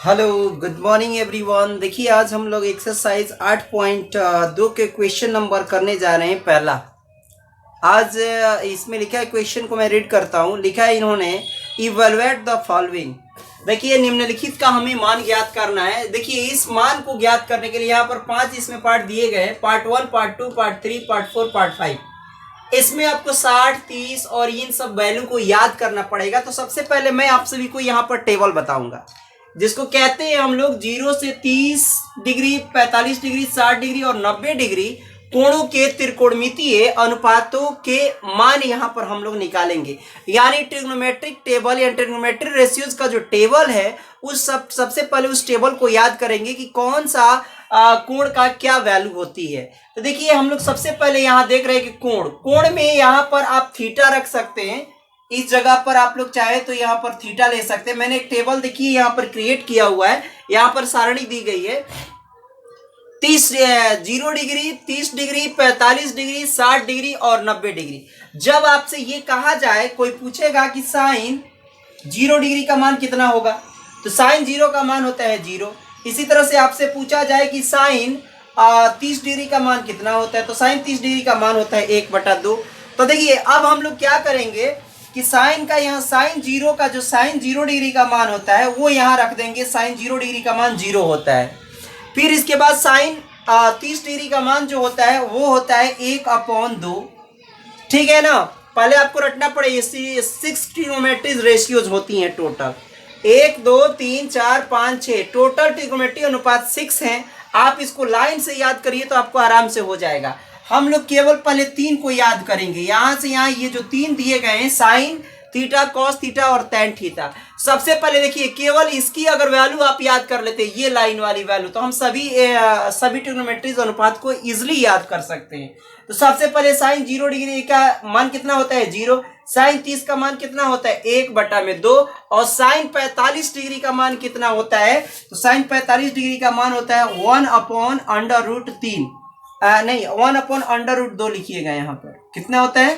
Hello, good morning everyone. देखिए, आज हम लोग एक्सरसाइज 8.2 के क्वेश्चन नंबर करने जा रहे हैं। पहला आज इसमें लिखा है, क्वेश्चन को मैं रीड करता हूँ। लिखा है इन्होंने, इवैल्यूएट द फॉलोइंग। देखिए, निम्नलिखित का हमें मान ज्ञात करना है। देखिए, इस मान को ज्ञात करने के लिए यहाँ पर 5 इसमें पार्ट दिए गए हैं। Part 1, part 2, part 3, part 4, part 5। इसमें आपको 60, 30 और इन सब वैल्यू को याद करना पड़ेगा। तो सबसे पहले मैं आप सभी को यहाँ पर टेबल बताऊंगा, जिसको कहते हैं हम लोग 0 से 30 डिग्री, 45 डिग्री, 60 डिग्री और 90 डिग्री कोणों के त्रिकोणमितीय अनुपातों के मान यहाँ पर हम लोग निकालेंगे। यानी ट्रिग्नोमेट्रिक टेबल या ट्रिग्नोमेट्रिक रेशियोज का जो टेबल है, उस सबसे पहले उस टेबल को याद करेंगे कि कौन सा कोण का क्या वैल्यू होती है। तो देखिए, हम लोग सबसे पहले यहाँ देख रहे हैं कि कोण में यहाँ पर आप थीटा रख सकते हैं। इस जगह पर आप लोग चाहे तो यहाँ पर थीटा ले सकते हैं। मैंने एक टेबल देखिए यहाँ पर क्रिएट किया हुआ है। यहाँ पर सारणी दी गई है 0 डिग्री, 30 डिग्री, 45 डिग्री, 60 डिग्री और 90 डिग्री। जब आपसे ये कहा जाए, कोई पूछेगा कि साइन 0 डिग्री का मान कितना होगा, तो साइन 0 का मान होता है 0। इसी तरह से आपसे पूछा जाए कि साइन 30 डिग्री का मान कितना होता है, तो साइन 30 डिग्री का मान होता है 1/2। तो देखिए, अब हम लोग क्या करेंगे कि साइन का यहाँ साइन 0 का जो साइन 0 डिग्री का मान होता है वो यहाँ रख देंगे। साइन 0 डिग्री का मान 0 होता है। फिर इसके बाद साइन 30 डिग्री का मान जो होता है वो होता है 1/2। ठीक है ना। पहले आपको रटना पड़ेगा, 6 ट्रिग्नोमेट्रिक रेशियोज होती हैं टोटल। 1, 2, 3, 4, 5, 6 टोटल ट्रिग्नोमेट्रिक अनुपात 6 हैं। आप इसको लाइन से याद करिए तो आपको आराम से हो जाएगा। हम लोग केवल पहले 3 को याद करेंगे। यहां से यहाँ ये जो 3 दिए गए हैं, साइन थीटा, कॉस थीटा और टैन थीटा। सबसे पहले देखिए, केवल इसकी अगर वैल्यू आप याद कर लेते हैं, ये लाइन वाली वैल्यू, तो हम सभी ट्रिग्नोमेट्रिक अनुपात को इजिली याद कर सकते हैं। तो सबसे पहले साइन 0 डिग्री का मान कितना होता है 0। साइन 30 का मान कितना होता है 1/2। और साइन 45 डिग्री का मान कितना होता है, तो साइन 45 डिग्री का मान होता है 1/√3। नहीं, 1/√2 लिखिएगा। यहाँ पर कितना होता है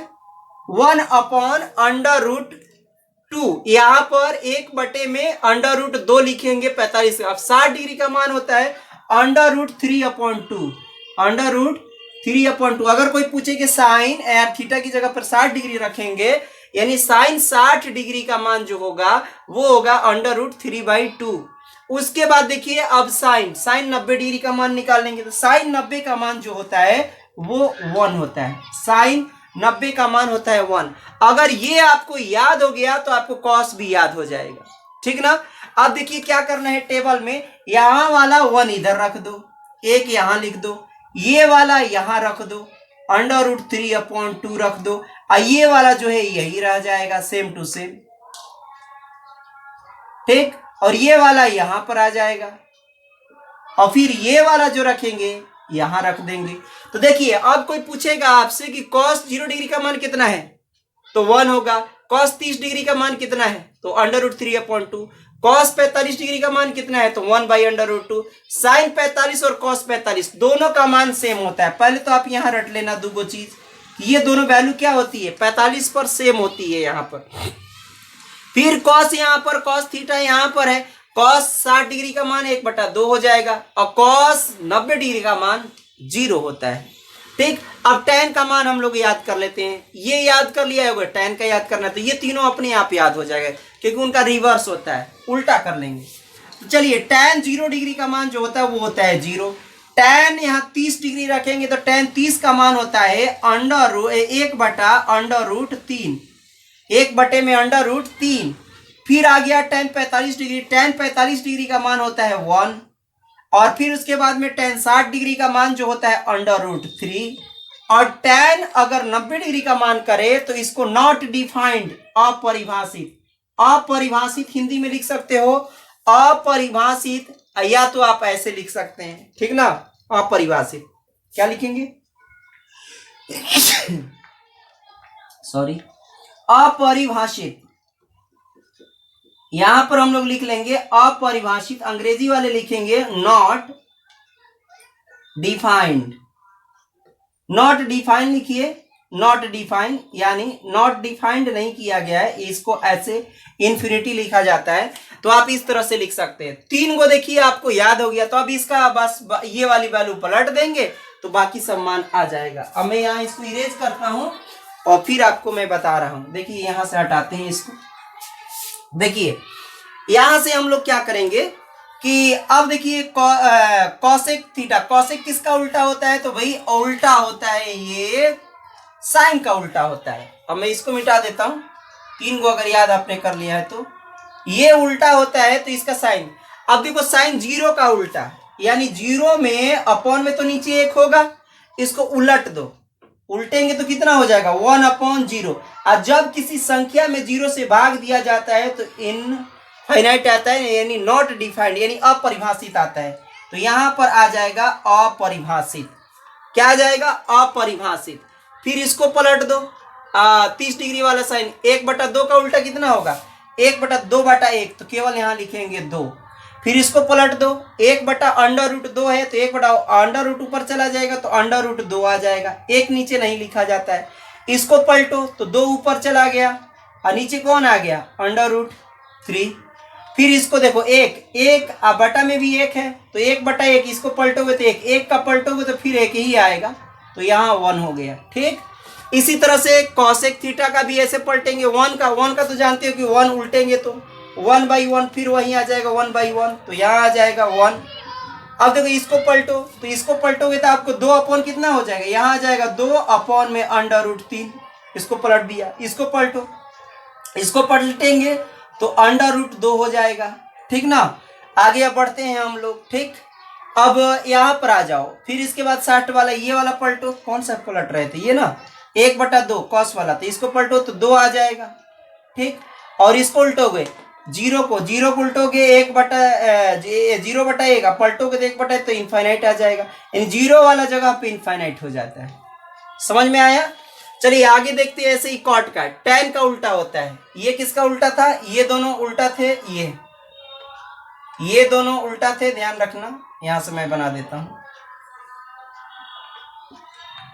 1/√2। यहाँ पर 1/√2 लिखेंगे 45। अब 60 डिग्री का मान होता है √3/2। √3/2। अगर कोई पूछे कि साइन थीटा की जगह पर 60 डिग्री रखेंगे, यानी साइन 60 डिग्री का मान जो होगा वो होगा √3/2। उसके बाद देखिए, अब साइन 90 डिग्री का मान निकाल लेंगे। तो साइन 90 का मान जो होता है वो 1 होता है। साइन 90 का मान होता है 1। अगर ये आपको याद हो गया तो आपको कॉस भी याद हो जाएगा। ठीक ना। अब देखिए क्या करना है, टेबल में यहां वाला 1 इधर रख दो, 1 यहां लिख दो, ये वाला यहां रख दो, √3/2 रख दो, और ये वाला जो है यही रह जाएगा, सेम टू सेम। ठीक। और ये वाला यहां पर आ जाएगा, और फिर ये वाला जो रखेंगे यहां रख देंगे। तो देखिए, अब कोई पूछेगा आपसे कि cos 0 डिग्री का मान कितना है, तो 1 होगा। cos 30 डिग्री का मान कितना है, तो √3/2। cos 45 डिग्री का मान कितना है, तो 1/√2। साइन 45 और cos 45 दोनों का मान सेम होता है। पहले तो आप यहां रट लेना दो चीज, ये दोनों वैल्यू क्या होती है, 45 पर सेम होती है यहाँ पर। फिर cos यहाँ पर, cos थीटा यहाँ पर है, cos 60 डिग्री का मान 1/2 हो जाएगा, और cos 90 डिग्री का मान 0 होता है। ठीक। अब tan का मान हम लोग याद कर लेते हैं। ये याद कर लिया होगा, tan का याद करना, तो ये तीनों अपने आप याद हो जाएगा, क्योंकि उनका रिवर्स होता है, उल्टा कर लेंगे। तो चलिए, tan 0 डिग्री का मान जो होता है वो होता है 0। tan यहाँ 30 डिग्री रखेंगे तो tan 30 का मान होता है 1/√3। 1/√3। फिर आ गया tan 45 डिग्री। tan 45 डिग्री का मान होता है 1। और फिर उसके बाद में tan 60 डिग्री का मान जो होता है √3। और tan अगर 90 डिग्री का मान करे तो इसको नॉट डिफाइंड, अपरिभाषित। अपरिभाषित हिंदी में लिख सकते हो अपरिभाषित, या तो आप ऐसे लिख सकते हैं। ठीक ना। अपरिभाषित क्या लिखेंगे सॉरी, अपरिभाषित। यहां पर हम लोग लिख लेंगे अपरिभाषित। अंग्रेजी वाले लिखेंगे नॉट डिफाइंड। नॉट डिफाइंड लिखिए, नॉट डिफाइंड, यानी नॉट डिफाइंड नहीं किया गया है, इसको ऐसे इन्फिनिटी लिखा जाता है। तो आप इस तरह से लिख सकते हैं। 3 को देखिए आपको याद हो गया, तो अब इसका बस ये वाली वैल्यू पलट देंगे तो बाकी सब मान आ जाएगा। अब मैं यहाँ इसको इरेज करता हूं और फिर आपको मैं बता रहा हूं। देखिए यहां से हटाते हैं इसको। देखिए यहां से हम लोग क्या करेंगे कि अब देखिए कॉसेक थीटा, कॉसेक किसका उल्टा होता है? तो भाई उल्टा होता है ये साइन का उल्टा होता है। अब मैं इसको मिटा देता हूं, 3 को अगर याद आपने कर लिया है तो ये उल्टा होता है तो इसका साइन। अब देखो साइन 0 का उल्टा, यानी 0 में अपॉन में तो नीचे 1 होगा, इसको उलट दो, उल्टेंगे तो कितना हो जाएगा 1/0। और जब किसी संख्या में 0 से भाग दिया जाता है तो इनफाइनाइट आता है, यानी नॉट डिफाइंड, यानी अपरिभाषित आता है। तो यहां पर आ जाएगा अपरिभाषित। क्या आ जाएगा? अपरिभाषित। फिर इसको पलट दो, 30 डिग्री वाला साइन, 1/2 का उल्टा कितना होगा? 1/2/1, तो केवल यहां लिखेंगे 2। फिर इसको पलट दो, 1/√2 है तो 1/√, ऊपर चला जाएगा तो √2 आ जाएगा, 1 नीचे नहीं लिखा जाता है। इसको पलटो तो 2 ऊपर चला गया और नीचे कौन आ गया? √3। फिर इसको देखो 1 बटा में भी 1 है तो 1/1, इसको पलटोगे तो 1 का पलटोगे तो फिर 1 ही आएगा, तो यहाँ 1 हो गया। ठीक, इसी तरह से कॉसेक थीटा का भी ऐसे पलटेंगे। 1 का तो जानते हो कि 1 उल्टेंगे तो 1/1, फिर वहीं आ जाएगा 1/1, तो यहाँ आ जाएगा 1। अब देखो इसको पलटो, तो इसको पलटोगे तो आपको 2 कितना हो जाएगा? यहाँ आ जाएगा 2 में √3। इसको पलट दिया, इसको पलटो, इसको पलटेंगे तो √2 हो जाएगा। ठीक ना, आगे बढ़ते हैं हम लोग। ठीक, अब यहाँ पर आ जाओ, फिर इसके बाद 60 वाला ये वाला पलटो। कौन सा पलट रहे थे? ये ना 1/2 कॉस वाला, तो इसको पलटो तो 2 आ जाएगा। ठीक, और इसको उल्टोगे, 0 को उल्टोगे 0/1, पलटोगे तो 1/1, तो इनफाइनाइट आ जाएगा, यानी 0 वाला जगह पे इनफाइनाइट हो जाता है। समझ में आया? चलिए आगे देखते हैं। ऐसे ही कॉट का tan का उल्टा होता है। ये किसका उल्टा था? ये दोनों उल्टा थे, ये दोनों उल्टा थे, ध्यान रखना। यहां से मैं बना देता हूं।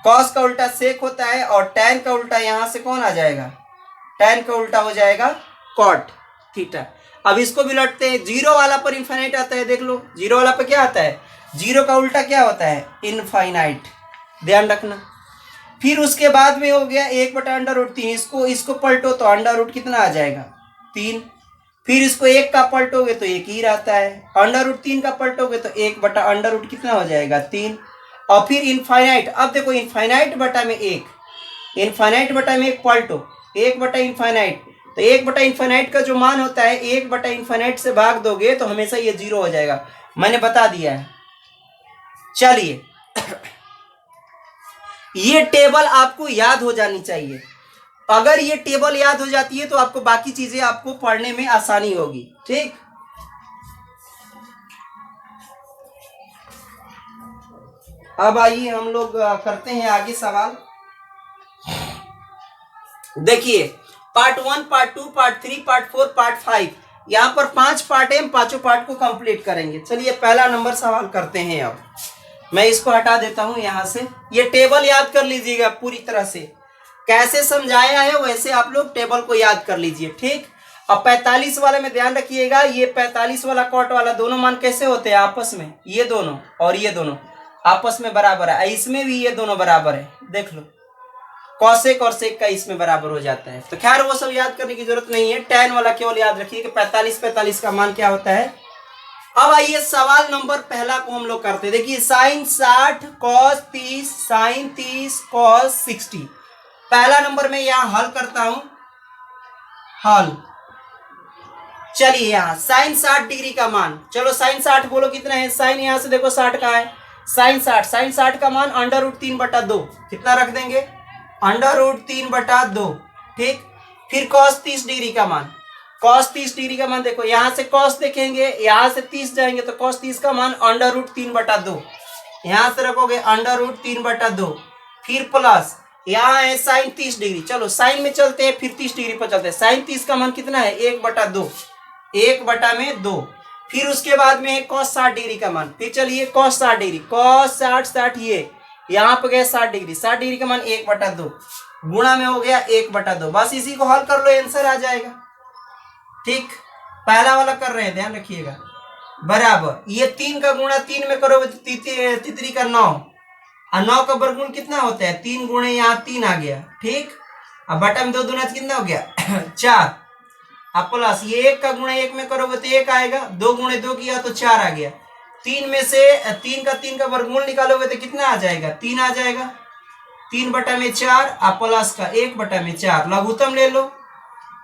कॉस का उल्टा सेक होता है और tan का उल्टा यहां से कौन आ जाएगा? tan का उल्टा हो जाएगा कॉट थीटा। अब इसको भी लौटते हैं। 0 वाला पर इनफाइनाइट आता है, देख लो 0 वाला पर क्या आता है? 0 का उल्टा क्या होता है? इनफाइनाइट, ध्यान रखना। फिर उसके बाद में हो गया 1/√3, इसको पलटो तो √ कितना आ जाएगा? 3। फिर इसको 1 का पलटोगे तो 1 ही रहता है, √3 का पलटोगे तो 1/√, कितना हो जाएगा? 3। और फिर इनफाइनाइट, अब देखो इनफाइनाइट बटा में 1, इनफाइनाइट बटा में 1 पलटो, 1/इनफाइनाइट, तो 1/इनफाइनाइट का जो मान होता है 1/इनफाइनाइट से भाग दोगे तो हमेशा ये 0 हो जाएगा, मैंने बता दिया है। चलिए ये टेबल आपको याद हो जानी चाहिए। अगर ये टेबल याद हो जाती है तो आपको बाकी चीजें आपको पढ़ने में आसानी होगी। ठीक, अब आइए हम लोग करते हैं आगे सवाल। देखिए part 1, part 2, part 3, part 4, part 5, यहाँ पर 5 पार्ट है, हम पांचों पार्ट को कंप्लीट करेंगे। चलिए पहला नंबर सवाल करते हैं। अब मैं इसको हटा देता हूं यहां से। ये टेबल याद कर लीजिएगा पूरी तरह से, कैसे समझाया है वैसे आप लोग टेबल को याद कर लीजिए। ठीक, अब 45 वाले में ध्यान रखिएगा, ये 45 वाला कॉट वाला दोनों मान कैसे होते हैं आपस में? ये दोनों और ये दोनों आपस में बराबर है, इसमें भी ये दोनों बराबर है, देख लो कॉसेक और सेक का इसमें बराबर हो जाता है। तो खैर वो सब याद करने की जरूरत नहीं है, tan वाला केवल याद रखिए कि 45 का मान क्या होता है। अब आइए सवाल नंबर पहला को हम लोग करते हैं। देखिए sin 60 cos 30 sin 30 cos 60। पहला नंबर में यहां हल करता हूं, हल। चलिए यहां sin 60 डिग्री का मान, चलो sin 60 बोलो कितना है? sin यहां से देखो 60 का है, sin 60 का मान √3/2, कितना रख देंगे? √3/2। ठीक, फिर cos 30 डिग्री का मान, cos 30 डिग्री का मान देखो, यहां से cos देखेंगे, यहां से 30 जाएंगे तो cos 30 का मान √3/2, यहां से रखोगे √3/2, फिर प्लस यहां है sin 30 डिग्री, चलो साइन में चलते हैं, फिर 30 डिग्री पर चलते हैं। sin 30 का मान कितना है? 1/2, 1/2। फिर उसके बाद में है cos 60 डिग्री का मान, फिर चलिए cos 60 डिग्री, cos 60 ये यहाँ पे गए 60 डिग्री, 60 डिग्री का मान 1/2, गुणा में हो गया 1/2। बस इसी को हल कर लो, आंसर आ जाएगा। ठीक, पहला वाला कर रहे हैं, ध्यान रखिएगा। बराबर ये 3 का गुणा 3 में करोगे तो तितरी का 9, और 9 का वर्गमूल कितना होता है 3 गुणे यहाँ 3 आ गया। ठीक, अब बटा में 2 दूना कितना हो गया 4। अब प्लस ये 1 का गुणा 1 में करोगे तो 1 आएगा, 2 गुणे 2 किया तो 4 आ गया। 3 में से 3 का वर्गमूल निकालोगे तो कितना आ जाएगा 3 आ जाएगा। 3/4 और प्लस का 1/4 लघुत्तम ले लो।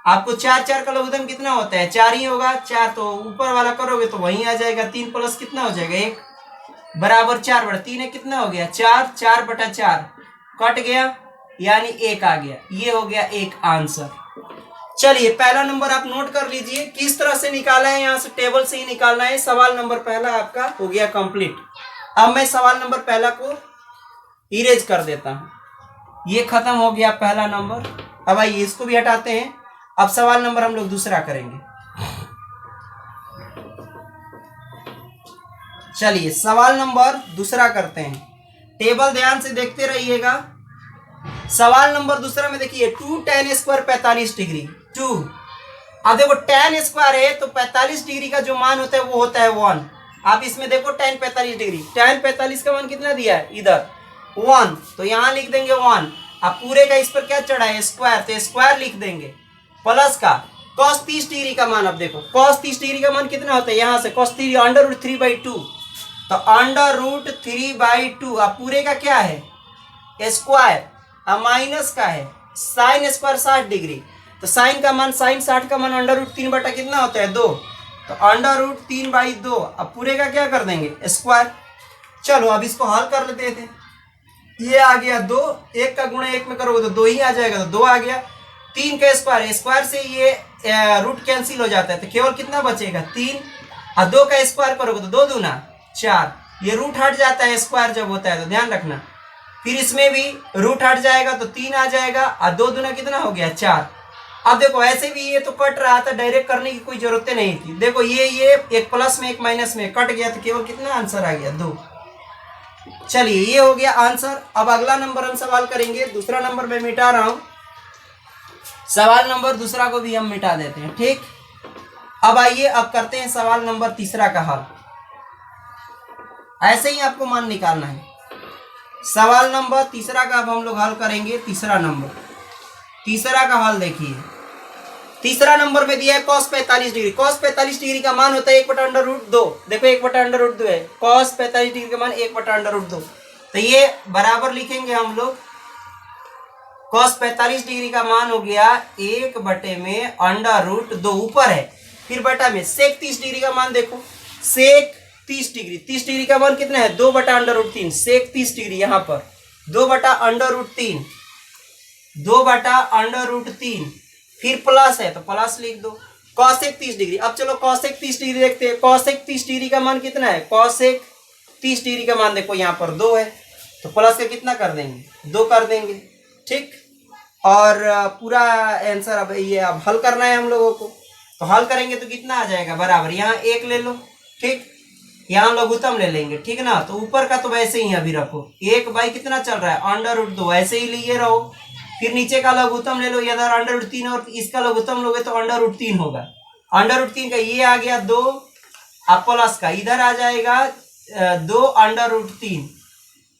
आपको 4 का लघुत्तम कितना होता है 4 ही होगा। 4 तो ऊपर वाला करोगे तो वहीं आ जाएगा। 3 प्लस कितना हो जाएगा 1 बराबर 4/3 है, कितना हो गया 4। 4/4 कट गया यानी 1 आ गया। ये हो गया एक आंसर। चलिए पहला नंबर आप नोट कर लीजिए, किस तरह से निकाला है, यहाँ से टेबल से ही निकालना है। सवाल नंबर पहला आपका हो गया कंप्लीट। अब मैं सवाल नंबर पहला को इरेज कर देता हूं। ये खत्म हो गया पहला नंबर। अब आइए इसको भी हटाते हैं। अब सवाल नंबर हम लोग दूसरा करेंगे। चलिए सवाल नंबर दूसरा करते हैं। टेबल ध्यान से देखते रहिएगा। सवाल नंबर दूसरा में देखिए 2 tan स्क्वायर 45 डिग्री 2। अब देखो tan स्क्वायर है तो 45 डिग्री का जो मान होता है वो होता है 1। आप इसमें देखो tan 45 डिग्री, tan 45 का मान कितना दिया है इधर 1, तो यहां लिख देंगे 1। अब पूरे का इस पर क्या चढ़ा है स्क्वायर, तो स्क्वायर लिख देंगे। प्लस का cos 30 डिग्री का मान, अब देखो cos 30 डिग्री का मान कितना होता है यहाँ से cos 3 √3/2, तो √3/2। अब पूरे का क्या है स्क्वायर, अब माइनस का है साइन स्क्वायर 60 डिग्री, तो साइन का मान साइन 60 का मान √3 बटा कितना होता है 2, तो √3/2। अब पूरे का क्या कर देंगे स्क्वायर। चलो अब इसको हल कर लेते थे। ये आ गया 2, 1 का गुणा 1 में करोगे तो 2 ही आ जाएगा, तो 2 आ गया। 3 का स्क्वायर, स्क्वायर से ये रूट कैंसिल हो जाता है तो केवल कितना बचेगा 3, और 2 का स्क्वायर करोगे तो 2 दूना 4। ये रूट हट जाता है स्क्वायर जब होता है तो ध्यान रखना। फिर इसमें भी रूट हट जाएगा तो 3 आ जाएगा, और 2 दूना कितना हो गया 4। अब देखो ऐसे भी ये तो कट रहा था, डायरेक्ट करने की कोई जरूरत नहीं थी। देखो ये एक प्लस में एक माइनस में कट गया तो केवल कितना आंसर आ गया 2। चलिए ये हो गया आंसर। अब अगला नंबर हम सवाल करेंगे। दूसरा नंबर मैं मिटा रहा हूं, सवाल नंबर दूसरा को भी हम मिटा देते हैं। ठीक, अब आइए अब करते हैं सवाल नंबर तीसरा का हल। ऐसे ही आपको मान निकालना है। सवाल नंबर तीसरा का अब हम लोग हल करेंगे। तीसरा का हल देखिए। तीसरा नंबर में दिया है cos 45 डिग्री। cos 45 डिग्री का मान होता है 1/√2। देखो 1/√2 है, cos 45 डिग्री का मान 1/√2, तो ये बराबर लिखेंगे हम लोग। cos 45 डिग्री का मान हो गया 1/√2 ऊपर है, फिर बटा में sec 30 डिग्री का मान देखो, sec 30 डिग्री, 30 डिग्री का मान कितना है 2/√3। sec 30 डिग्री यहाँ पर 2/√3, 2/√3, फिर प्लस है तो प्लस लिख दो। cosec 30 डिग्री, अब चलो cosec 30 डिग्री देखते हैं। cosec 30 डिग्री का मान कितना है, cosec 30 डिग्री का मान देखो यहाँ पर 2 है, तो प्लस का कितना कर देंगे 2 कर देंगे। ठीक, और पूरा आंसर अब ये अब हल करना है हम लोगों को, तो हल करेंगे तो कितना आ जाएगा बराबर, यहाँ 1 ले लो। ठीक, यहाँ लघुत्तम ले लेंगे, ठीक ना, तो ऊपर का तो वैसे ही अभी रखो, 1 कितना चल रहा है √2 ऐसे ही लिए रहो। फिर नीचे का लघुत्तम ले लो, इधर √3 और इसका लघुत्तम लोगे तो √3 होगा। √3 का ये आ गया 2, अब प्लस का इधर आ जाएगा 2 √3,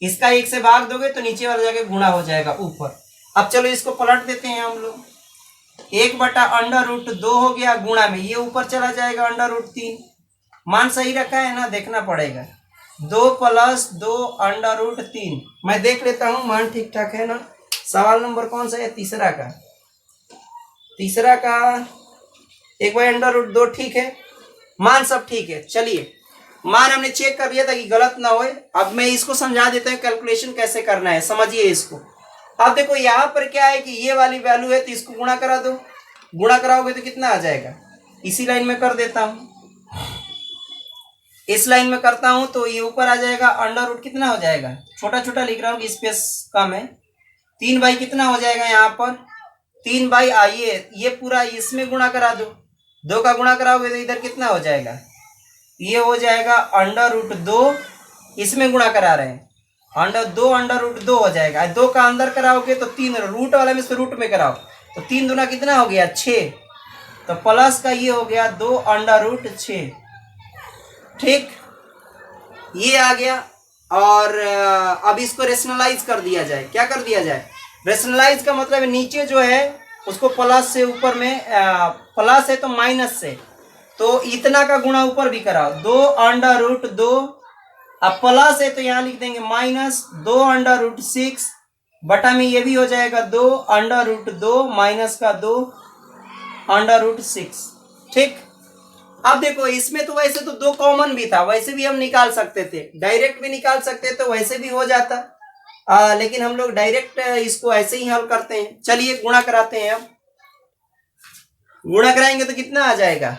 इसका 1 से भाग दोगे तो नीचे वाला जाके गुणा हो जाएगा ऊपर। अब चलो इसको पलट देते हैं हम लोग, 1/√2 हो गया, गुणा में ये ऊपर चला जाएगा √3। मान सही रखा है ना, देखना पड़ेगा। 2 + 2 √3, मैं देख लेता हूँ मान ठीक ठाक है ना। सवाल नंबर कौन सा है, तीसरा का एक बार √2 ठीक है, मान सब ठीक है। चलिए मान हमने चेक कर लिया था कि गलत ना होए। अब मैं इसको समझा देता हूँ कैलकुलेशन कैसे करना है, समझिए इसको। अब देखो यहाँ पर क्या है कि ये वाली वैल्यू है तो इसको गुणा करा दो, गुणा कराओगे तो कितना आ जाएगा, इसी लाइन में कर देता हूँ, इस लाइन में करता हूँ तो ये ऊपर आ जाएगा √ कितना हो जाएगा, छोटा छोटा लिख रहा हूँ स्पेस कम है, 3 कितना हो जाएगा यहाँ पर 3 आइए ये पूरा इसमें गुणा करा दो, 2 का गुणा कराओगे तो इधर कितना हो जाएगा, ये हो जाएगा √2, इसमें गुणा करा रहे हैं अंडर रूट 2 हो जाएगा। 2 का अंदर कराओगे तो 3, रूट वाले में से रूट में कराओ तो 3 दूना कितना हो गया 6, तो प्लस का ये हो गया 2 अंडर रूट 6। ठीक, ये आ गया। और अब इसको रेशनलाइज कर दिया जाए। क्या कर दिया जाए? रेशनलाइज का मतलब नीचे जो है उसको प्लस से, ऊपर में प्लस है तो माइनस से, तो इतना का गुणा ऊपर भी कराओ 2 अंडर रूट 2। अब प्लस है तो यहाँ लिख देंगे माइनस 2 अंडर रूट 6 बटा में ये भी हो जाएगा 2 अंडर रूट 2 माइनस का 2 अंडर रूट 6। ठीक, अब देखो इसमें तो वैसे तो 2 कॉमन भी था, वैसे भी हम निकाल सकते थे, डायरेक्ट भी निकाल सकते तो वैसे भी हो जाता, लेकिन हम लोग डायरेक्ट इसको ऐसे ही हल करते हैं। चलिए गुणा कराते हैं। अब गुणा कराएंगे तो कितना आ जाएगा,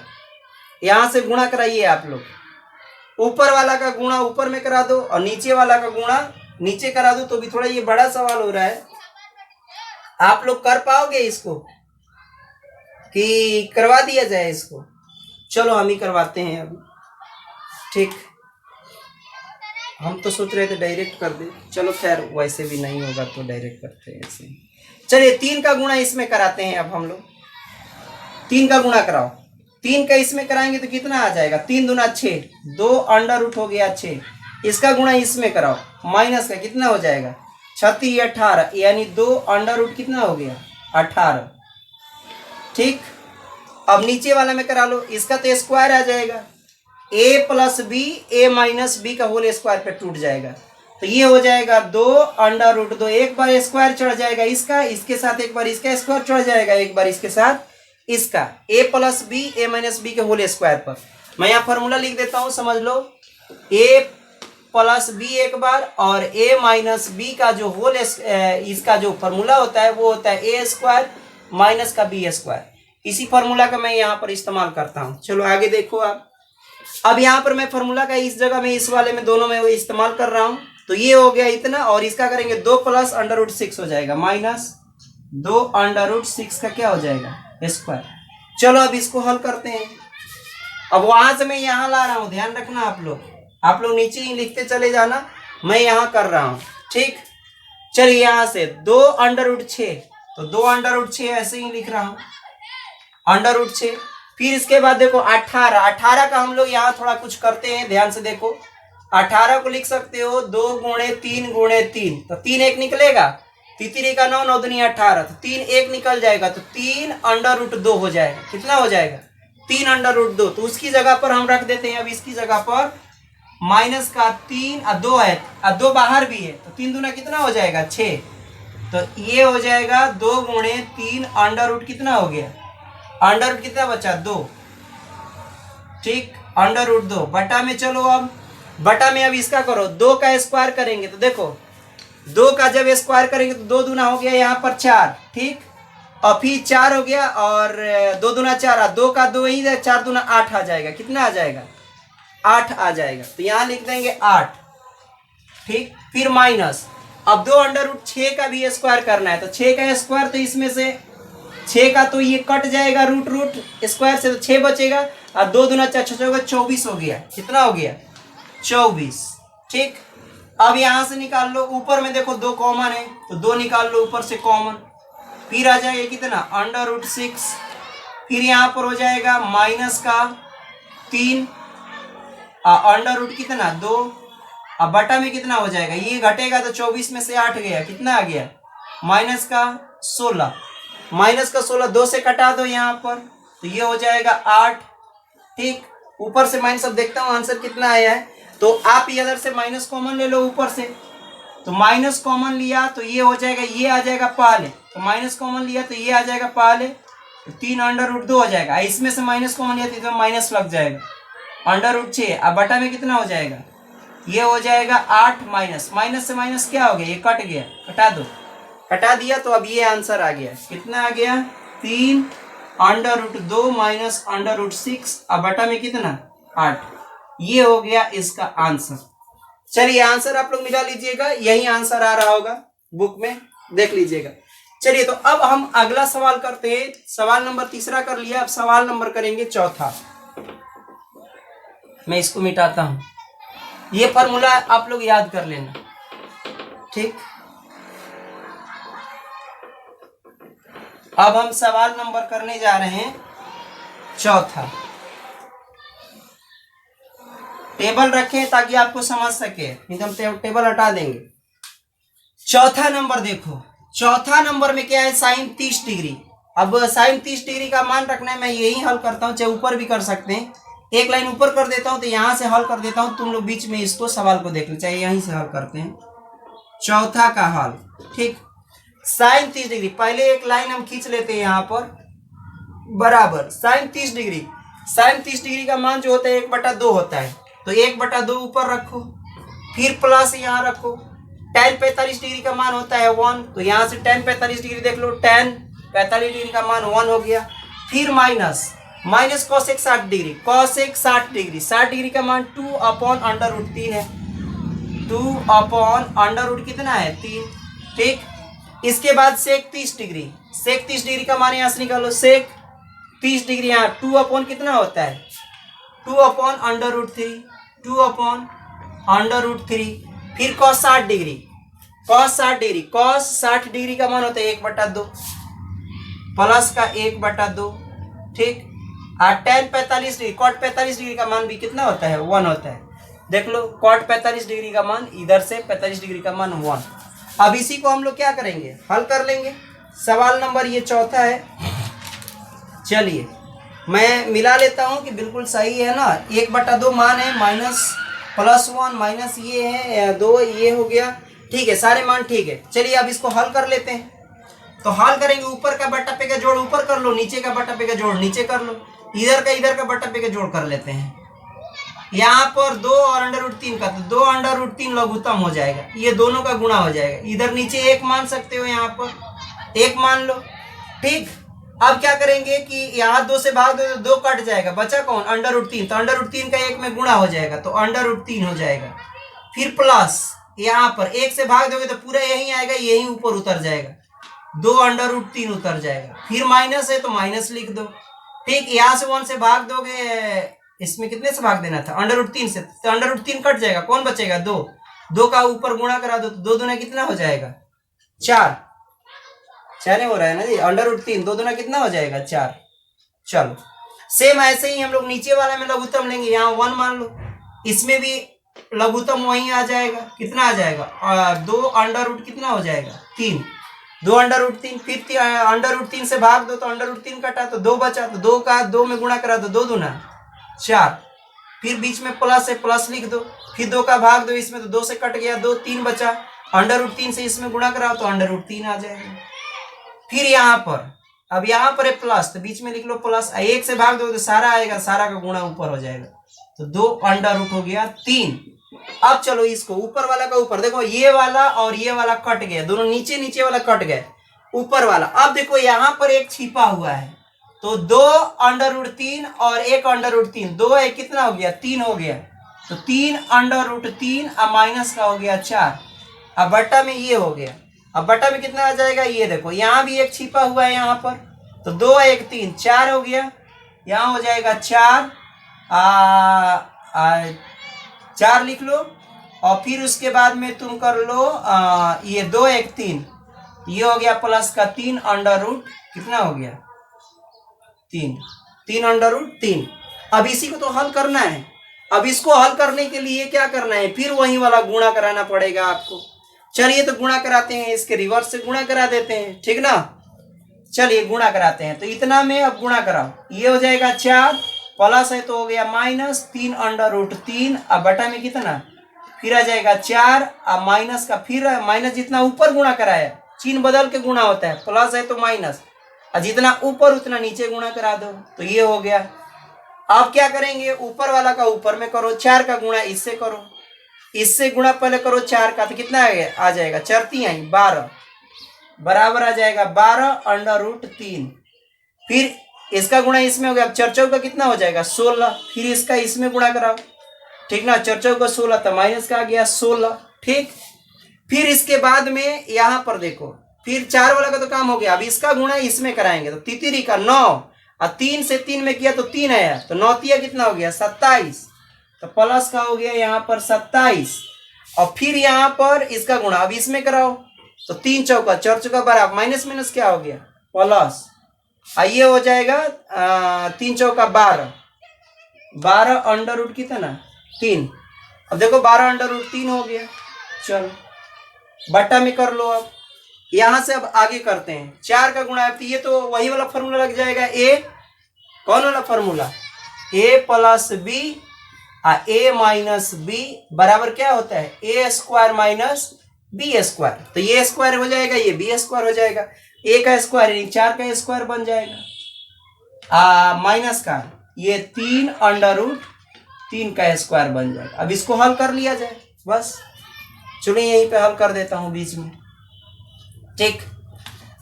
यहां से गुणा कराइए आप लोग। ऊपर वाला का गुणा ऊपर में करा दो और नीचे वाला का गुणा नीचे करा दो, तो भी थोड़ा ये बड़ा सवाल हो रहा है। आप लोग कर पाओगे इसको कि करवा दिया जाए इसको? चलो हम ही करवाते हैं अभी। ठीक, हम तो सोच रहे थे डायरेक्ट कर दे, चलो खैर वैसे भी नहीं होगा तो डायरेक्ट करते हैं ऐसे। चलिए 3 का गुणा इसमें कराते हैं। अब हम लोग 3 का गुणा कराओ, 3 का इसमें कराएंगे तो कितना आ जाएगा, 3 दूना 6, 2 अंडर रूट हो गया 6। इसका गुणा इसमें कराओ, माइनस का कितना हो जाएगा 36 18, यानी 2 अंडर रूट कितना हो गया 18। ठीक, अब नीचे वाला में करा लो, इसका तो स्क्वायर आ जाएगा, a plus b a minus b का होल स्क्वायर पे टूट जाएगा, तो ये हो जाएगा 2 अंडर रूट 2। एक बार स्क्वायर चढ़ जाएगा इसका, इसके साथ एक बार इसका स्क्वायर चढ़ जाएगा, एक बार इसके साथ इसका, a plus b a minus b के होल स्क्वायर पर। मैं यहाँ फॉर्मूला लिख देता हूँ, समझ लो। a प्लस बी एक बार और a माइनस बी का जो होल इसका जो फॉर्मूला होता है वो होता है a स्क्वायर माइनस का b स्क्वायर। इसी फॉर्मूला का मैं यहाँ पर इस्तेमाल करता हूँ। चलो आगे देखो आप। अब यहाँ पर मैं फॉर्मूला का इस जगह में, इस वाले में, दोनों में इस्तेमाल कर रहा हूँ, तो ये हो गया इतना, और इसका करेंगे 2 प्लस अंडर रूट 6 हो जाएगा माइनस 2 अंडर रूट 6 का क्या हो जाएगा स्क्वायर। चलो अब इसको हल करते हैं। अब वहां से मैं यहाँ ला रहा हूँ, ध्यान रखना आप लोग नीचे ही लिखते चले जाना, मैं यहाँ कर रहा हूँ। ठीक, चलिए यहाँ से 2 अंडर रूट 6, तो 2 अंडर रूट 6 ऐसे ही लिख रहा हूँ अंडर रूट 6। फिर इसके बाद देखो 18 का हम लोग यहाँ थोड़ा कुछ करते हैं, ध्यान से देखो। 18 को लिख सकते हो 2 गुणे 3 गुणे 3, तो 3 एक निकलेगा, 3 का 9, 9 दूनी 18, तो 3 एक निकल जाएगा, तो 3 अंडर रूट 2 हो जाएगा। कितना हो जाएगा 3 अंडर रूट 2, तो उसकी जगह पर हम रख देते हैं अब इसकी जगह पर माइनस का 3 और 2 है, और 2 बाहर भी है, तो 3 दूना कितना हो जाएगा 6, तो ये हो जाएगा 2 गुणे 3 अंडर रूट कितना हो गया, अंडर रूट कितना बचा 2। ठीक, अंडर रूट 2 बटा में, चलो अब बटा में अब इसका करो, 2 का स्क्वायर करेंगे तो देखो 2 का जब स्क्वायर करेंगे तो 2 दूना हो गया यहाँ पर 4। ठीक, और फिर 4 हो गया, और 2 दूना 4, 2 का 2 ही, 4 दूना 8 आ जाएगा। कितना आ जाएगा 8 आ जाएगा, तो यहाँ लिख देंगे 8। ठीक, फिर माइनस, अब 2 अंडर रूट 6 का भी स्क्वायर करना है, तो 6 का स्क्वायर, तो इसमें से 6 का तो ये कट जाएगा रूट स्क्वायर से, तो 6 बचेगा, और 2 दूना 4 6 24 हो गया। कितना हो गया 24। ठीक, अब यहां से निकाल लो, ऊपर में देखो 2 कॉमन है, तो 2 निकाल लो ऊपर से कॉमन, फिर आ जाएगा कितना अंडर रूट 6, फिर यहाँ पर हो जाएगा माइनस का 3 अंडर रूट कितना 2, अब बटा में कितना हो जाएगा, ये घटेगा तो 24 में से 8 गया, कितना आ गया माइनस का 16, माइनस का 16 2 से कटा दो यहाँ पर, तो ये हो जाएगा 8। ठीक, ऊपर से माइनस, अब देखता हूँ आंसर कितना आया है, तो आप इधर से माइनस कॉमन ले लो ऊपर से, तो माइनस कॉमन लिया तो ये हो जाएगा, ये आ जाएगा पहले, तो माइनस कॉमन लिया तो ये आ जाएगा पहले, तो 3 अंडर रूट 2 हो जाएगा, इसमें से माइनस कॉमन लिया तो एकदम माइनस लग जाएगा अंडर रूट 6। अब बटा में कितना हो जाएगा, ये हो जाएगा 8 माइनस, माइनस से माइनस क्या हो गया, ये कट गया, कटा दो, कटा दिया, तो अब ये आंसर आ गया। कितना आ गया 3 under root 2 minus under root 6, अब बटा में कितना 8, ये हो गया इसका आंसर। चलिए आंसर आप लोग मिला लीजिएगा, यही आंसर आ रहा होगा बुक में, देख लीजिएगा। चलिए तो अब हम अगला सवाल करते हैं। सवाल नंबर 3 कर लिया, अब सवाल नंबर करेंगे 4। मैं इसको मिटाता हूं, ये फॉर्मूला आप लोग याद कर लेना। ठीक, अब हम सवाल नंबर करने जा रहे हैं चौथा। टेबल रखें ताकि आपको समझ सके, नहीं तो हम टेबल हटा देंगे। चौथा नंबर देखो, चौथा नंबर में क्या है, साइन 30 डिग्री। अब साइन 30 डिग्री का मान रखना है, मैं यही हल करता हूँ, चाहे ऊपर भी कर सकते हैं। एक लाइन ऊपर कर देता हूँ तो यहां से हल कर देता हूँ, तुम लोग बीच में इसको सवाल को देख लो, चाहे यहीं से हल करते हैं चौथा का हल। ठीक, साइन 30 डिग्री, पहले एक लाइन हम खींच लेते हैं यहाँ पर, बराबर साइन 30 डिग्री। साइन 30 डिग्री का मान जो होता है 1/2 होता है, तो 1/2 ऊपर रखो, फिर प्लस यहाँ रखो। tan 45 डिग्री का मान होता है 1, तो यहाँ से tan 45 डिग्री देख लो, tan 45 डिग्री का मान 1 हो गया। फिर minus cosec 60 degree, cosec 60 degree, 60 degree का मान 2/√3 है, 2/√ कितना है 3। ठीक, इसके बाद sec 30 डिग्री, sec 30 डिग्री का मान यहाँ से निकालो, sec 30 डिग्री यहाँ 2 कितना होता है 2/√3, 2/√3। फिर cos 60 degree, cos 60 degree, cos 60 degree का मान होता है 1/2 प्लस का 1/2। ठीक, और tan 45 डिग्री, cot 45 डिग्री का मान भी कितना होता है 1 होता है। देख लो, cot 45 डिग्री का मान इधर से 45 डिग्री का मान 1। अब इसी को हम लोग क्या करेंगे, हल कर लेंगे। सवाल नंबर ये चौथा है। चलिए मैं मिला लेता हूं कि बिल्कुल सही है ना। 1/2 मान है, माइनस +1 माइनस ये है 2, ये हो गया। ठीक है, सारे मान ठीक है। चलिए अब इसको हल कर लेते हैं। तो हल करेंगे, ऊपर का बटा पे का जोड़ ऊपर कर लो, नीचे का बटा पे का जोड़ नीचे कर लो, इधर का बटा पे का जोड़ कर लेते हैं। यहाँ पर 2 और √3 का, तो 2/√3 लघुत्तम हो जाएगा, ये दोनों का गुणा हो जाएगा। इधर नीचे 1 मान सकते हो, यहाँ पर 1 मान लो। ठीक, अब क्या करेंगे कि यहाँ 2 से भाग दो तो 2 कट जाएगा, बचा कौन √3, तो √3 का 1 में गुणा हो जाएगा, तो √3 हो जाएगा। फिर प्लस यहाँ पर 1 से भाग दोगे तो पूरा यही आएगा, यही ऊपर उतर जाएगा, 2/√3 उतर जाएगा। फिर माइनस है तो माइनस लिख दो। ठीक, यहाँ से 1 से भाग दोगे, इसमें कितने से भाग देना था √3 से, तो √3 कट जाएगा, कौन बचेगा 2, 2 का ऊपर गुणा करा दो, तो 2 दूना कितना हो जाएगा 4, 4 हो रहा है ना जी, √3 2 दूना कितना हो जाएगा 4। चलो सेम ऐसे ही हम लोग नीचे वाला में लघुत्तम लेंगे, यहाँ 1 मान लो, इसमें भी लघुत्तम वही आ जाएगा, कितना आ जाएगा 2 कितना हो जाएगा 3, 2 फिर √3 से भाग दो तो √3 कटा तो 2 बचा, तो 2 का 2 में गुणा करा तो 2 दूना 4। फिर बीच में प्लस है, प्लस लिख दो। फिर 2 का भाग दो इसमें, तो 2 से कट गया, 2 3 बचा, √3 से इसमें गुणा कराओ तो √3 आ जाएगा। फिर यहाँ पर, अब यहाँ पर है प्लस, तो बीच में लिख लो प्लस, 1 से भाग दो तो सारा आएगा, सारा का गुणा ऊपर हो जाएगा, तो 2 हो गया 3। अब चलो इसको ऊपर वाला का ऊपर देखो, ये वाला और ये वाला कट गया, दोनों नीचे नीचे वाला कट गए, ऊपर वाला। अब देखो यहाँ पर एक छिपा हुआ है, तो 2 √3 और 1 √3, 2 है कितना हो गया 3 हो गया, तो 3 √3 माइनस का हो गया 4। अब बट्टा में ये हो गया, अब बट्टा में कितना आ जाएगा, ये देखो यहाँ भी एक छिपा हुआ है यहाँ पर, तो 2 1 3 4 हो गया, यहाँ हो जाएगा 4 4 लिख लो। और फिर उसके बाद में तुम कर लो ये 2 1 3, ये हो गया प्लस का 3 √ कितना हो गया 3 √3। अब इसी को तो हल करना है। अब इसको हल करने के लिए क्या करना है, फिर वही वाला गुणा कराना पड़ेगा आपको। चलिए तो गुणा कराते हैं, इसके रिवर्स से गुणा करा देते हैं, ठीक ना। चलिए गुणा कराते हैं, तो इतना में अब गुणा कराओ, ये हो जाएगा 4, प्लस है तो हो गया माइनस 3 √3, अब बटा में कितना फिर आ जाएगा 4, अब माइनस का फिर माइनस, जितना ऊपर गुणा कराया चिन्ह बदल के गुणा होता है, प्लस है तो माइनस, और जितना ऊपर उतना नीचे गुणा करा दो, तो ये हो गया। अब क्या करेंगे, ऊपर वाला का ऊपर में करो, 4 का गुणा इससे करो, इससे गुणा पहले करो 4 का, तो कितना आ जाएगा 4 3 12, बराबर आ जाएगा 12 √3। फिर इसका गुणा इसमें हो गया, अब 4 4 का कितना हो जाएगा 16, फिर इसका इसमें गुणा कराओ, ठीक ना, 4 4 का 16, तो माइनस का आ गया 16। ठीक, फिर इसके बाद में यहाँ पर देखो, फिर 4 वाला का तो काम हो गया, अब इसका गुणा इसमें कराएंगे, तो तितरी का 9, और 3 से 3 में किया तो 3 आया, तो 9 कितना हो गया 27, तो प्लस का हो गया यहाँ पर 27। और फिर यहाँ पर इसका गुणा, अब इसमें कराओ तो 3 चौका 4 चौका 12, माइनस माइनस क्या हो गया प्लस, ये हो जाएगा 3 चौका 12, 12 अंडर रूट कितना 3। अब देखो 12 अंडर रूट 3 हो गया। चलो बट्टा में कर लो। अब यहां से अब आगे करते हैं, 4 का गुणा है, ये तो वही वाला फॉर्मूला लग जाएगा, ए कौन वाला formula, A plus b a minus B बराबर क्या होता है ए स्क्वायर माइनस बी स्क्वायर। तो ये स्क्वायर हो जाएगा, ये बी स्क्वायर हो जाएगा, ए का स्क्वायर 4 का स्क्वायर बन जाएगा, माइनस का ये 3 अंडर रूट 3 का स्क्वायर बन जाएगा। अब इसको हल कर लिया जाए बस। चलो यहीं पे हल कर देता हूं बीच में, ठीक।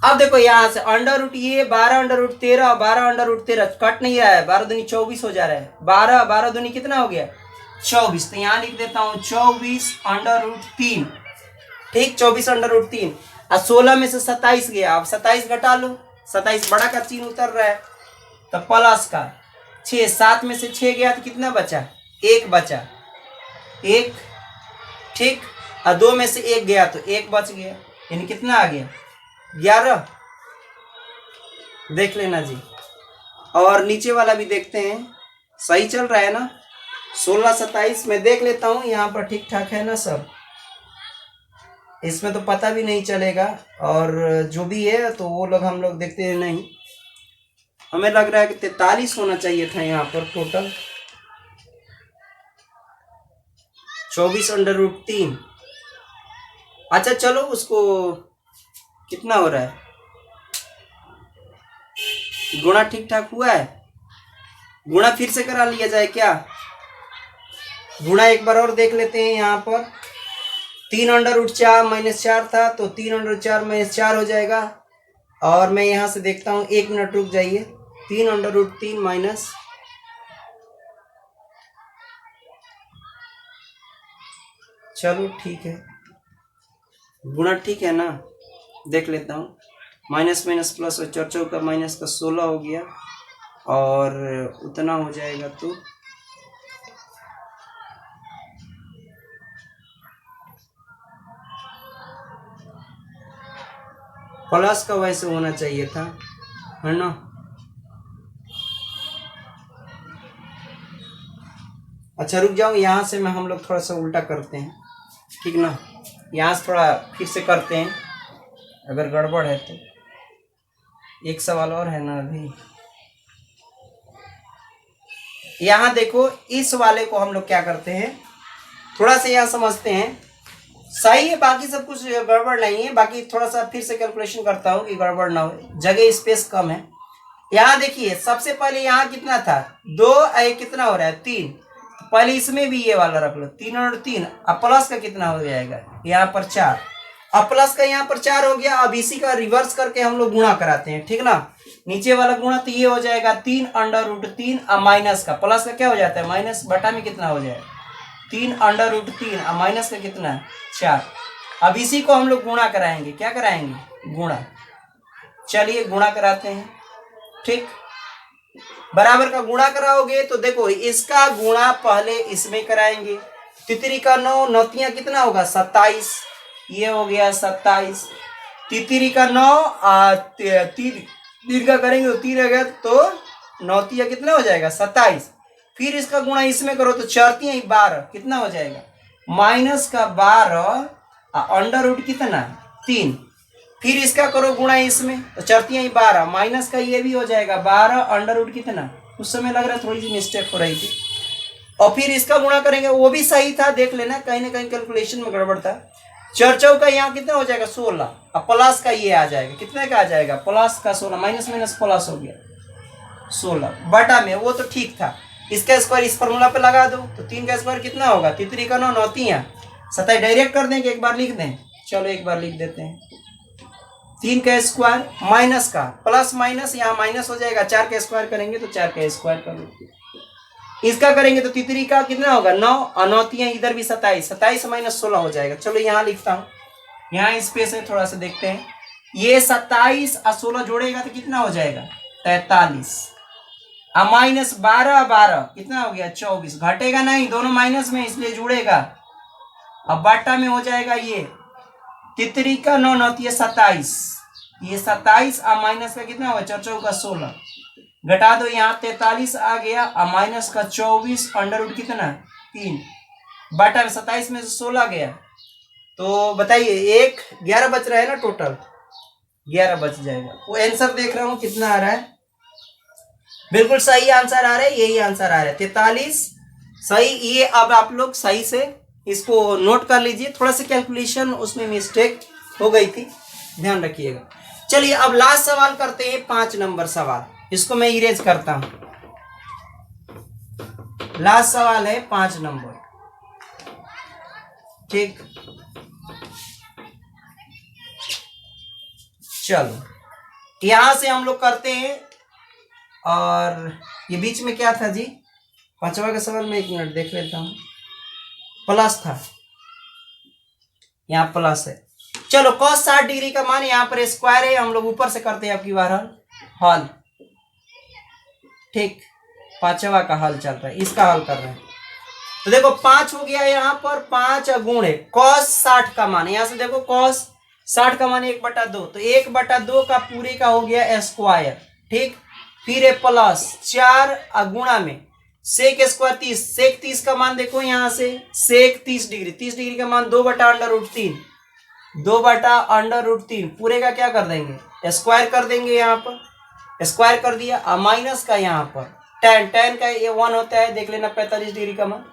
अब देखो यहां से अंडर रूट ये 12 अंडर रूट 13 और 12 अंडर रूट 13 कट नहीं रहा है, 12 दूनी 24 हो जा रहा है, 12 12 दूनी कितना हो गया 24। तो यहां लिख देता हूं 24 अंडर रूट 3, ठीक 24 अंडर रूट 3। और 16 में से 27 गया, अब 27 घटा लो, 27 बड़ा का चिन्ह उतर रहा है तो प्लस का 6, 7 में से 6 गया तो कितना बचा 1 बचा, 1 ठीक। और 2 में से 1 गया तो 1 बच गया, यानी कितना आ गया 11। देख लेना जी। और नीचे वाला भी देखते हैं, सही चल रहा है ना 16 27 में देख लेता हूं यहाँ पर ठीक ठाक है ना सब, इसमें तो पता भी नहीं चलेगा। और जो भी है तो वो लोग हम लोग देखते हैं नहीं, हमें लग रहा है कि 43 होना चाहिए था यहाँ पर टोटल, 24 अंडर रूट 3। अच्छा चलो उसको कितना हो रहा है, गुणा ठीक ठाक हुआ है, गुणा फिर से करा लिया जाए क्या, गुणा एक बार और देख लेते हैं। यहाँ पर 3 अंडर रूट 4 माइनस 4 था तो 3 अंडर रूट 4 माइनस 4 हो जाएगा। और मैं यहाँ से देखता हूँ, 1 मिनट रुक जाइए, 3 अंडर रूट 3 माइनस, चलो ठीक है, गुणा ठीक है ना, देख लेता हूँ, माइनस माइनस प्लस और 4 चौका माइनस का 16 हो गया और उतना हो जाएगा तो प्लस का वैसे होना चाहिए था, है ना। अच्छा रुक जाओ, यहाँ से मैं हम लोग थोड़ा सा उल्टा करते हैं, ठीक ना, यहाँ से थोड़ा फिर से करते हैं, अगर गड़बड़ है तो। एक सवाल और है ना अभी, यहाँ देखो इस वाले को हम लोग क्या करते हैं, थोड़ा सा यहाँ समझते हैं, सही है बाकी सब कुछ गड़बड़ नहीं है, बाकी थोड़ा सा फिर से कैलकुलेशन करता हूँ कि गड़बड़ ना हो, जगह स्पेस कम है। यहाँ देखिए सबसे पहले यहाँ कितना था 2, कितना हो रहा है 3, तो पहले इसमें भी ये वाला रख लो 3 और 3, अब प्लस का कितना हो जाएगा यहाँ पर 4, अब प्लस का यहाँ पर 4 हो गया। अब इसी का रिवर्स करके हम लोग गुणा कराते हैं, ठीक ना, नीचे वाला गुणा तो ये हो जाएगा 3 अंडर रूट 3, अब माइनस का, प्लस का क्या हो जाता है माइनस, बटा में कितना हो जाएगा 3 अंडर रूट 3, अब माइनस का कितना है 4। अब इसी को हम लोग गुणा कराएंगे, क्या कराएंगे गुणा, चलिए गुणा कराते हैं, ठीक। बराबर का गुणा कराओगे तो देखो इसका गुणा पहले इसमें कराएंगे, तितरी का 9, नौतिया कितना होगा 27, ये हो गया 27, तितरी का 9 तीर का करेंगे तो 3 आ गया तो नौतिया कितना हो जाएगा 27, फिर इसका गुणा इसमें करो तो 4 3 12 कितना हो जाएगा माइनस का 12 अंडर रूट कितना 3, फिर इसका करो गुणा इसमें तो 4 3 12 माइनस का ये भी हो जाएगा 12 अंडर रूट कितना, उस समय लग रहा है थोड़ी सी मिस्टेक हो रही थी, और फिर इसका गुणा करेंगे वो भी सही था, देख लेना कहीं ना कहीं कैलकुलेशन में गड़बड़ था। 4 चौका यहाँ कितना हो जाएगा 16, अब प्लस का ये आ जाएगा, कितने का आ जाएगा प्लस का 16, माइनस माइनस प्लस हो गया 16 बटा में, वो तो ठीक था। इसका स्क्वायर इस फॉर्मूला पे लगा दो तो 3 का स्क्वायर कितना होगा, तितरी का 9 नौतियाँ 27 डायरेक्ट कर दें कि एक बार लिख दें, चलो एक बार लिख देते हैं, 3 का स्क्वायर माइनस का प्लस माइनस यहाँ माइनस हो जाएगा, 4 का स्क्वायर करेंगे तो 4 का स्क्वायर कर लो, इसका करेंगे तो तितरी का कितना होगा 9 और नौतियाँ इधर भी 27, 27 माइनस 16 हो जाएगा। चलो यहाँ लिखता हूँ, यहाँ स्पेस है थोड़ा सा देखते हैं, ये 27 और 16 जोड़ेगा तो कितना हो जाएगा 43, और माइनस 12 12 कितना हो गया 24, घटेगा नहीं दोनों माइनस में इसलिए जुड़ेगा अब बाटा में हो जाएगा ये तितरी का 9 9 ये 27, ये 27 और माइनस का कितना हुआ 4 4 का 16, घटा दो यहाँ 43 आ गया और माइनस का 24 अंडर रूट कितना 3, बाटा में 27 में से 16 गया, तो बताइए 11 बच रहा है ना, टोटल 11 बच जाएगा। वो आंसर देख रहा हूँ कितना आ रहा है, बिल्कुल सही आंसर आ रहा है, यही आंसर आ रहा है 43 सही। ये अब आप लोग सही से इसको नोट कर लीजिए, थोड़ा सा कैलकुलेशन उसमें मिस्टेक हो गई थी, ध्यान रखिएगा। चलिए अब लास्ट सवाल करते हैं, 5 नंबर सवाल, इसको मैं इरेज करता हूं। लास्ट सवाल है 5 नंबर, ठीक। चलो यहां से हम लोग करते हैं, और ये बीच में क्या था जी, 5वां का सवाल में 1 मिनट देख लेता हूं, प्लस था, यहाँ प्लस है। चलो cos 60 डिग्री का मान यहाँ पर स्क्वायर है, हम लोग ऊपर से करते हैं आपकी बार हल, ठीक। 5वां का हल चल रहा है, इसका हल कर रहे हैं, तो देखो 5 हो गया यहाँ पर, 5 गुण है cos 60 का मान, यहाँ से देखो cos 60 का मान 1/2, तो 1/2 का पूरे का हो गया स्क्वायर, ठीक। फिर है प्लस 4 गुणा में सेक स्क्वायर 30, सेक 30 का मान देखो यहाँ से सेक 30 डिग्री, 30 डिग्री का मान 2/√3, 2/√3 पूरे का क्या कर देंगे स्क्वायर कर देंगे, यहाँ पर स्क्वायर कर दिया, माइनस का यहाँ पर tan, tan का ये 1 होता है, देख लेना 45 डिग्री का मान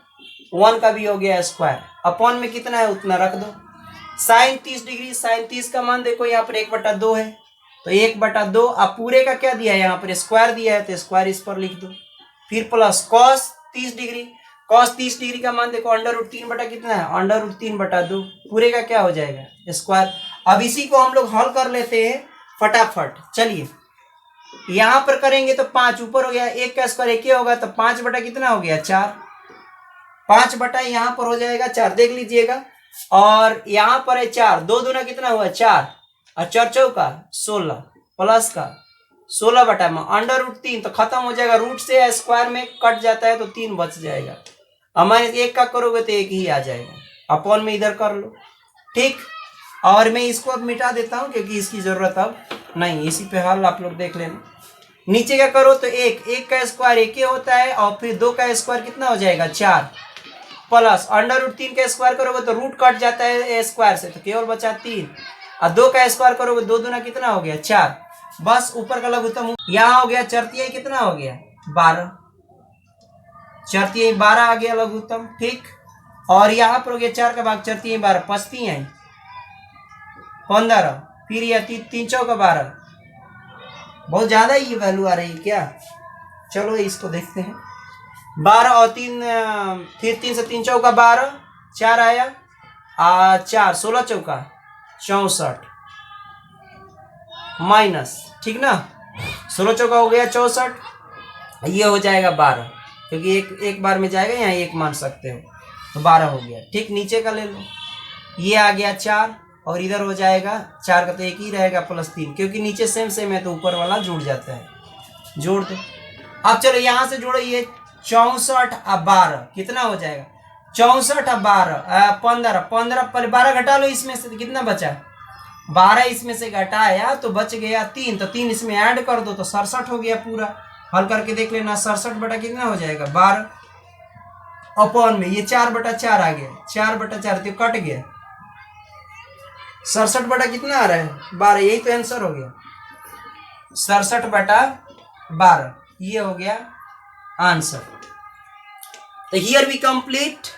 1 का भी हो गया स्क्वायर, अपॉन में कितना है उतना रख दो, साइन 30 डिग्री, साइन 30 का मान देखो यहाँ पर 1/2 है, तो 1/2, अब पूरे का क्या दिया है यहाँ पर स्क्वायर दिया है, तो स्क्वायर इस पर लिख दो, फिर plus cos 30 degree, cos 30 degree का मान देखो √3 बटा कितना है √3/2, पूरे का क्या हो जाएगा स्क्वायर। अब इसी को हम लोग हल कर लेते हैं फटाफट, चलिए यहां पर करेंगे तो 5 ऊपर हो गया, 1 का स्क्वायर 1 ही होगा, तो 5 बटा कितना हो गया 4, 5 बटा यहां पर हो जाएगा 4, देख लीजिएगा, और यहां पर है 4, 2 दूना कितना हुआ 4 और 4 चौका 16, प्लस का 16 बटा में √3, तो खत्म हो जाएगा, रूट से स्क्वायर में कट जाता है तो 3 बच जाएगा, और माइनस 1 का करोगे तो 1 ही आ जाएगा, अपॉन में इधर कर लो, ठीक। और मैं इसको अब मिटा देता हूं क्योंकि इसकी जरूरत अब नहीं, इसी पे हल आप लोग देख लेना। नीचे क्या करो तो 1 का स्क्वायर 1 ही होता है, और फिर 2 का स्क्वायर कितना हो जाएगा 4, प्लस √3 का स्क्वायर करोगे तो रूट कट जाता है स्क्वायर से, तो केवल बचा 3, और 2 का स्क्वायर करोगे 2 दूना कितना हो गया 4, बस ऊपर का लघुत्तम यहाँ हो गया, चरतिया कितना हो गया 12, चरतिया 12 आ गया लघुत्तम, ठीक। और यहाँ पर हो गया 4 का भाग चरतिया 12, 5 15, फिर यह 3 चौका 12, बहुत ज्यादा ही वैल्यू आ रही है क्या, चलो इसको देखते हैं, 12 और 3, फिर 3 से 3 चौका 12, 4 आया, 4 16 चौका 64 माइनस, ठीक ना, 16 चौका हो गया 64, ये हो जाएगा 12, क्योंकि एक बार में जाएगा, यहाँ 1 मान सकते हो, तो 12 हो गया, ठीक। नीचे का ले लो, ये आ गया 4, और इधर हो जाएगा 4 का तो 1 ही रहेगा प्लस 3, क्योंकि नीचे सेम सेम है तो ऊपर वाला जुड़ जाता है, जोड़ दो। अब चलो यहाँ से जोड़ो, ये 64 और 12 कितना हो जाएगा 64 और 12 15 पर 12 घटा लो इसमें से, तो कितना बचा 12 इसमें से घटाया तो बच गया 3, तो 3 इसमें ऐड कर दो तो 67 हो गया पूरा, हल करके देख लेना, 67 बटा कितना हो जाएगा 12, अपॉन में ये 4/4 आ गया, 4/4 तो कट गया, 67 बटा कितना आ रहा है 12, यही तो आंसर हो गया 67 बटा 12, ये हो गया आंसर। तो here we complete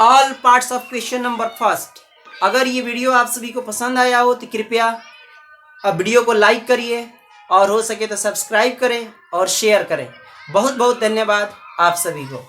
all parts of question number first. अगर ये वीडियो आप सभी को पसंद आया हो तो कृपया अब वीडियो को लाइक करिए, और हो सके तो सब्सक्राइब करें और शेयर करें। बहुत बहुत धन्यवाद आप सभी को।